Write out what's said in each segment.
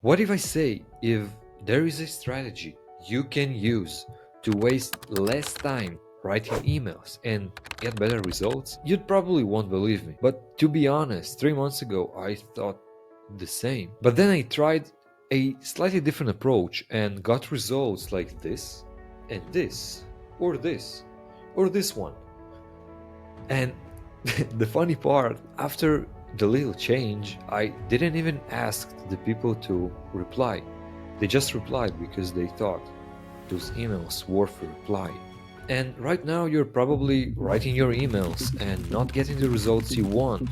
What if I say, if there is a strategy you can use to waste less time writing emails and get better results? You'd probably won't believe me. But to be honest, 3 months ago I thought the same. But then I tried a slightly different approach and got results like this, and this, or this, or this one. And the funny part, after the little change, I didn't even ask the people to reply. They just replied because they thought those emails worth a reply. And right now you're probably writing your emails and not getting the results you want.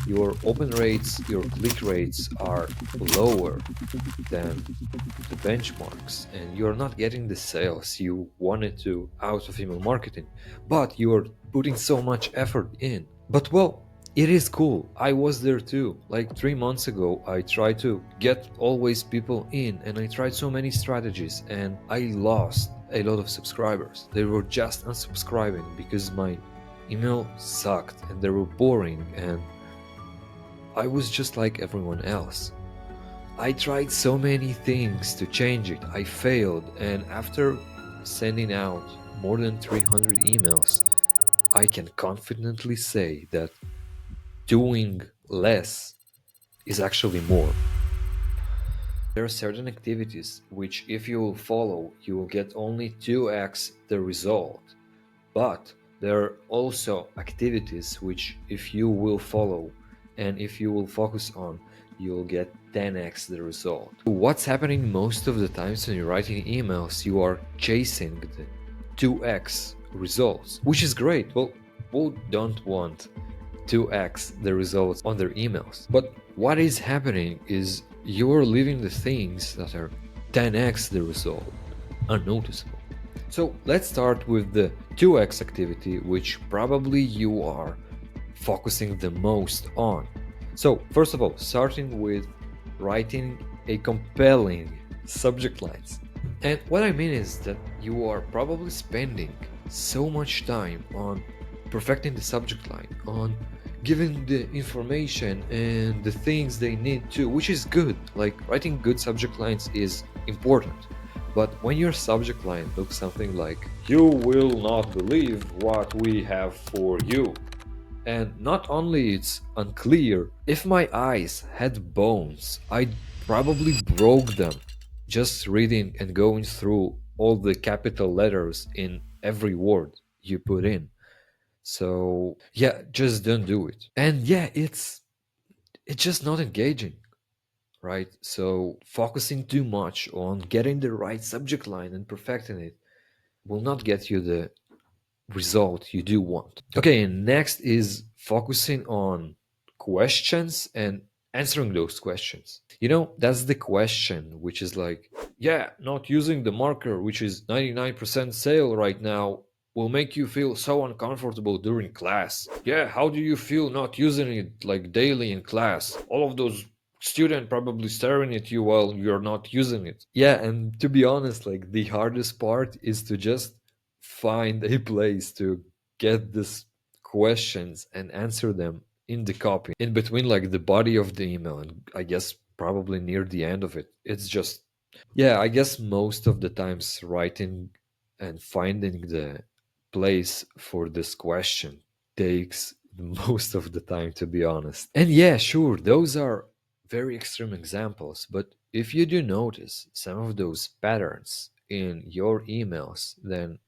Your open rates, your click rates are lower than the benchmarks, and you're not getting the sales you wanted to out of email marketing, but you're putting so much effort in. But well, it is cool. I was there too. Like 3 months ago, I tried to get always people in, and I tried so many strategies, and I lost a lot of subscribers. They were just unsubscribing because my email sucked and they were boring, and I was just like everyone else. I tried so many things to change it. I failed, and after sending out more than 300 emails, I can confidently say that doing less is actually more. There are certain activities which, if you will follow, you will get only 2x the result. But there are also activities which, if you will follow and if you will focus on, you'll get 10x the result. What's happening most of the times when you're writing emails, you are chasing the 2x results, which is great. Well, who don't want 2x the results on their emails? But what is happening is you're leaving the things that are 10x the result unnoticeable. So let's start with the 2x activity, which probably you are focusing the most on. So, first of all, starting with writing a compelling subject lines. And what I mean is that you are probably spending so much time on perfecting the subject line, on giving the information and the things they need to, which is good. Like writing good subject lines is important. But when your subject line looks something like, "You will not believe what we have for you," and not only it's unclear, if my eyes had bones, I'd probably broke them just reading and going through all the capital letters in every word you put in. So yeah, just don't do it. And yeah, it's just not engaging, right? So focusing too much on getting the right subject line and perfecting it will not get you the result you do want. Okay, and next is focusing on questions and answering those questions. That's the question which is like, yeah, not using the marker, which is 99% sale right now, will make you feel so uncomfortable during class. Yeah, how do you feel not using it like daily in class? All of those student probably staring at you while you're not using it. Yeah, and to be honest, like the hardest part is to just find a place to get these questions and answer them in the copy, in between like the body of the email, and I guess probably near the end of it. It's just, yeah, I guess most of the times writing and finding the place for this question takes most of the time, to be honest. And yeah, sure, those are very extreme examples, but if you do notice some of those patterns in your emails, then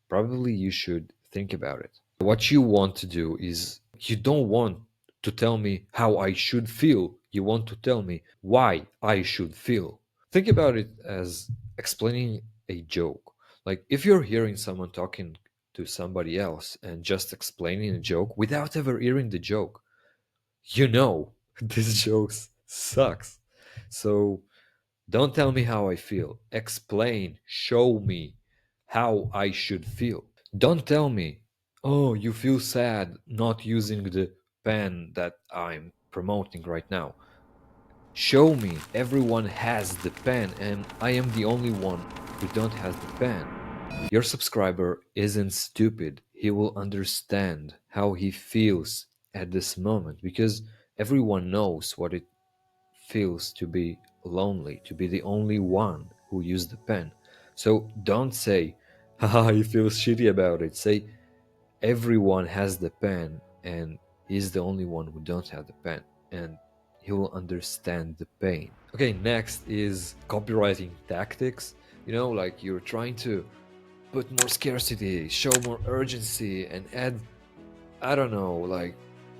probably you should think about it. What you want to do is, you don't want to tell me how I should feel. You want to tell me why I should feel. Think about it as explaining a joke. Like if you're hearing someone talking to somebody else and just explaining a joke without ever hearing the joke, you know this joke sucks. So don't tell me how I feel. Explain, show me how I should feel. Don't tell me, oh, you feel sad not using the pen that I'm promoting right now. Show me everyone has the pen and I am the only one who don't has the pen. Your subscriber isn't stupid. He will understand how he feels at this moment because everyone knows what it feels to be lonely to be the only one who used the pen. So don't say, haha, he feels shitty about it. Say, everyone has the pen and he's the only one who don't have the pen. And he will understand the pain. Okay, next is copywriting tactics. Like you're trying to put more scarcity, show more urgency, and add, I don't know, like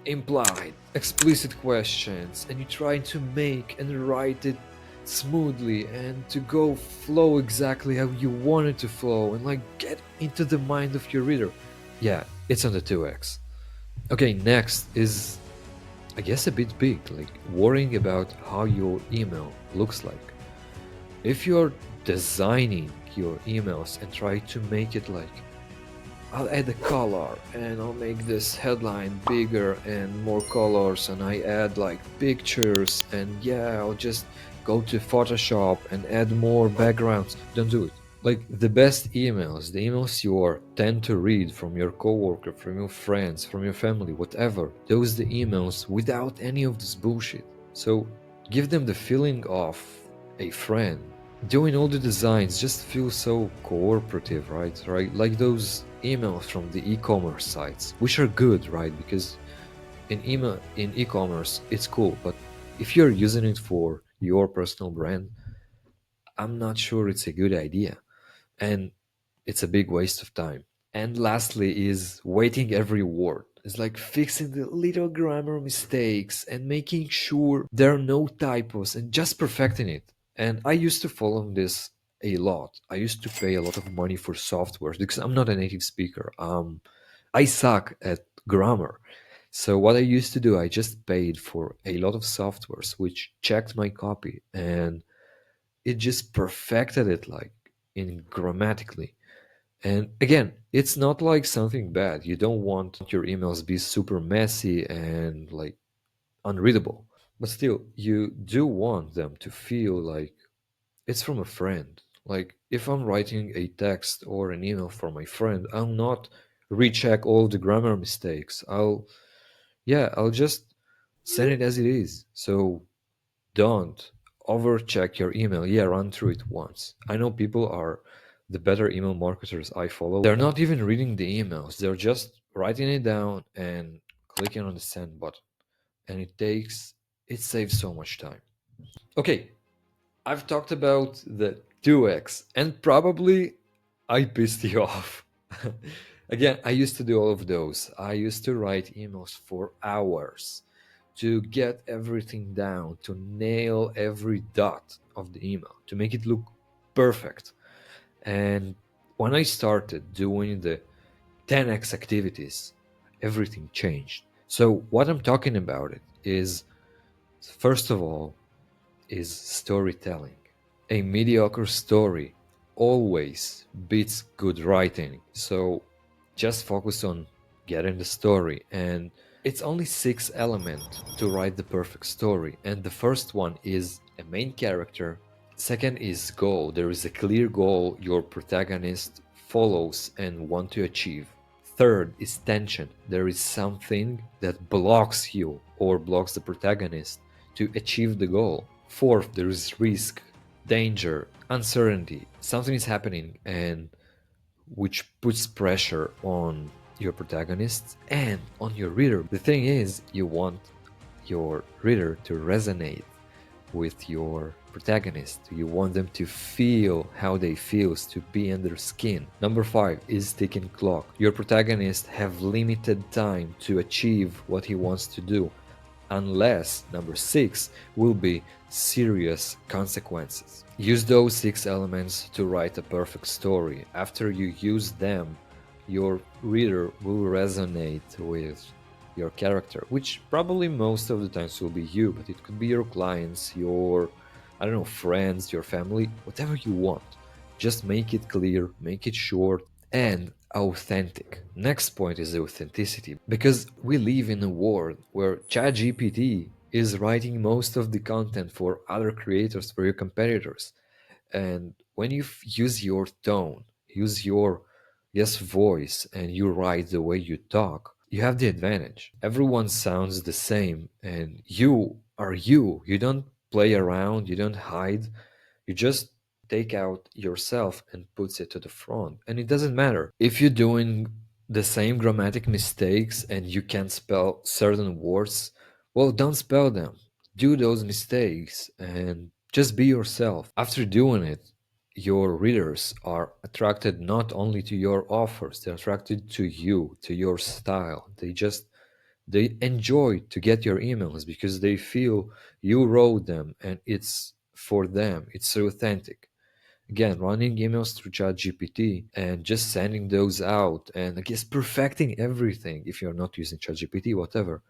implied, explicit questions, and you try to make and write it smoothly and to go flow exactly how you want it to flow and like get into the mind of your reader. Yeah, it's on the 2x. Okay, next is, I guess, a bit big, like worrying about how your email looks like. If you're designing your emails and try to make it like, I'll add a color and I'll make this headline bigger and more colors, and I add like pictures, and yeah, I'll just go to Photoshop and add more backgrounds. Don't do it. Like the best emails, the emails you are tend to read from your coworker, from your friends, from your family, whatever, those the emails without any of this bullshit. So give them the feeling of a friend. Doing all the designs just feels so cooperative, right? Like those emails from the e-commerce sites, which are good, right? Because in e-commerce it's cool, but if you're using it for your personal brand, I'm not sure it's a good idea, and it's a big waste of time. And lastly is weighting every word. It's like fixing the little grammar mistakes and making sure there are no typos and just perfecting it. And I used to follow this a lot. I used to pay a lot of money for softwares because I'm not a native speaker. I suck at grammar. So what I used to do, I just paid for a lot of softwares which checked my copy, and it just perfected it like in grammatically. And again, it's not like something bad. You don't want your emails be super messy and like unreadable. But still, you do want them to feel like it's from a friend. Like if I'm writing a text or an email for my friend, I'll not recheck all the grammar mistakes. I'll just send it as it is. So don't overcheck your email. Yeah, run through it once. I know people are the better email marketers I follow. They're not even reading the emails. They're just writing it down and clicking on the send button. And it saves so much time. Okay, I've talked about the 2x and probably I pissed you off. Again, I used to do all of those. I used to write emails for hours to get everything down, to nail every dot of the email, to make it look perfect. And when I started doing the 10x activities, everything changed. So what I'm talking about it is, first of all, is storytelling. A mediocre story always beats good writing. So just focus on getting the story, and it's only 6 elements to write the perfect story. And the first one is a main character. Second is goal. There is a clear goal your protagonist follows and want to achieve. Third is tension. There is something that blocks you or blocks the protagonist to achieve the goal. Fourth, there is risk, danger, uncertainty. Something is happening and which puts pressure on your protagonist and on your reader. The thing is, you want your reader to resonate with your protagonist. You want them to feel how they feel, to be in their skin. Number 5 is ticking clock. Your protagonist have limited time to achieve what he wants to do, unless number 6 will be serious consequences. Use those 6 elements to write a perfect story. After you use them, your reader will resonate with your character, which probably most of the times will be you, but it could be your clients, your, I don't know, friends, your family, whatever you want. Just make it clear, make it short, and authentic. Next point is authenticity, because we live in a world where ChatGPT is writing most of the content for other creators, for your competitors. And when you use your tone, use your yes voice, and you write the way you talk, you have the advantage. Everyone sounds the same, and you are you. You don't play around, you don't hide, you just take out yourself and puts it to the front. And it doesn't matter if you're doing the same grammatic mistakes and you can't spell certain words. Well, don't spell them. Do those mistakes and just be yourself. After doing it, your readers are attracted not only to your offers, they're attracted to you, to your style. They enjoy to get your emails because they feel you wrote them and it's for them. It's so authentic. Again, running emails through ChatGPT and just sending those out and I guess perfecting everything if you're not using ChatGPT, whatever.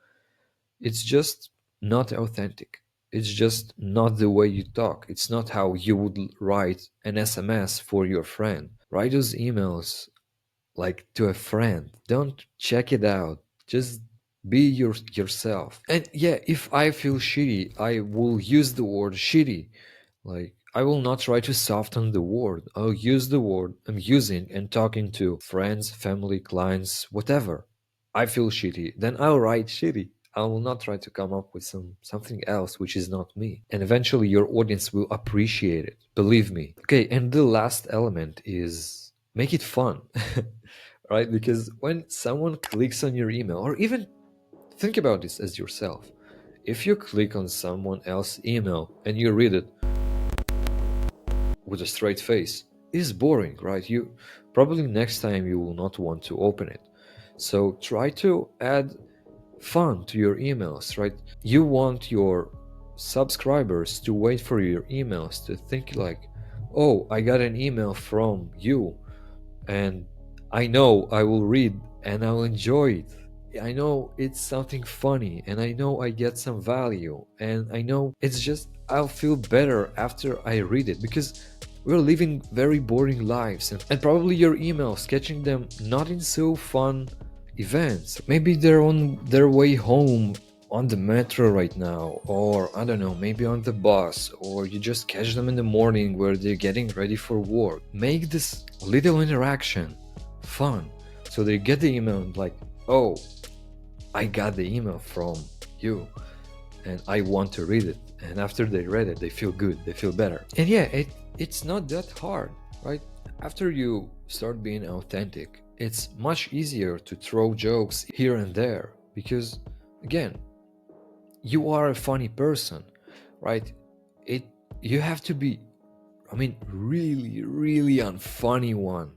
It's just not authentic. It's just not the way you talk. It's not how you would write an SMS for your friend. Write those emails like to a friend. Don't check it out. Just be yourself. And yeah, if I feel shitty, I will use the word shitty. Like I will not try to soften the word. I'll use the word I'm using and talking to friends, family, clients, whatever. I feel shitty, then I'll write shitty. I will not try to come up with something else which is not me. And eventually your audience will appreciate it. Believe me. Okay, and the last element is make it fun. Right? Because when someone clicks on your email, or even think about this as yourself, if you click on someone else's email and you read it with a straight face, it is boring, right? You probably next time you will not want to open it. So try to add fun to your emails, right? You want your subscribers to wait for your emails to think like, oh, I got an email from you and I know I will read and I'll enjoy it. I know it's something funny and I know I get some value and I know it's just I'll feel better after I read it because we're living very boring lives and probably your emails catching them not in so fun events. Maybe they're on their way home on the metro right now, or I don't know, maybe on the bus, or you just catch them in the morning where they're getting ready for work. Make this little interaction fun so they get the email and like, oh, I got the email from you and I want to read it. And after they read it, they feel good, they feel better. And yeah, it's not that hard, right? After you start being authentic, it's much easier to throw jokes here and there because, again, you are a funny person, right? It you have to be, I mean, really, really unfunny one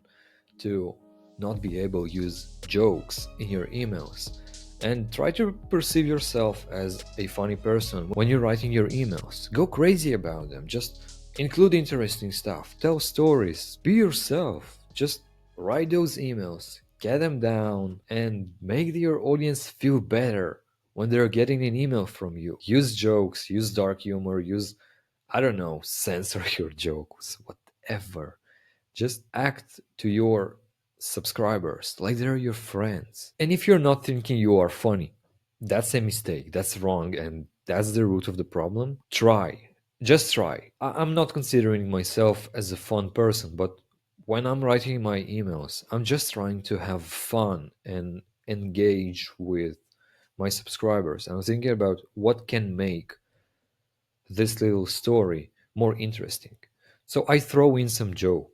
to not be able to use jokes in your emails. And try to perceive yourself as a funny person when you're writing your emails. Go crazy about them. Just include interesting stuff. Tell stories. Be yourself. Just write those emails. Get them down and make your audience feel better when they're getting an email from you. Use jokes, use dark humor, use, I don't know, censor your jokes, whatever. Just act to your subscribers like they're your friends. And if you're not thinking you are funny, that's a mistake. That's wrong. And that's the root of the problem. Try. Just try. I'm not considering myself as a fun person, but when I'm writing my emails, I'm just trying to have fun and engage with my subscribers. I'm thinking about what can make this little story more interesting. So I throw in some joke.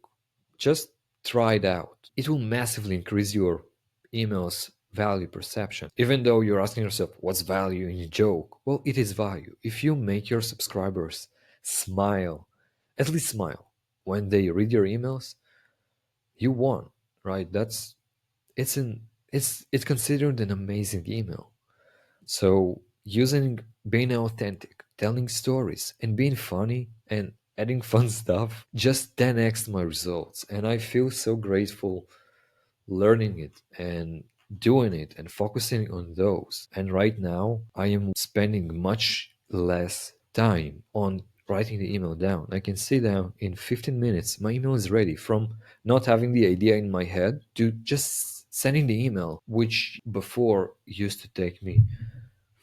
Just try it out. It will massively increase your email's value perception. Even though you're asking yourself, what's value in a joke? Well, it is value. If you make your subscribers smile, at least smile, when they read your emails, you won, right? It's an it's considered an amazing email. So using being authentic, telling stories, and being funny and adding fun stuff just 10x my results. And I feel so grateful learning it and doing it and focusing on those. And right now, I am spending much less time on writing the email down. I can sit down in 15 minutes. My email is ready from not having the idea in my head to just sending the email, which before used to take me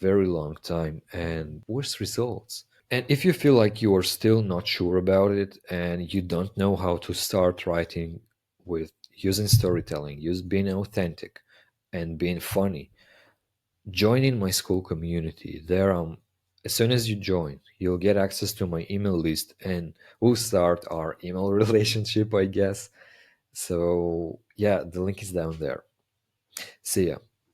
very long time and worse results. And if you feel like you are still not sure about it and you don't know how to start writing with using storytelling, use being authentic and being funny, join in my school community. There I'm As soon as you join, you'll get access to my email list and we'll start our email relationship, I guess. So, yeah, the link is down there. See ya.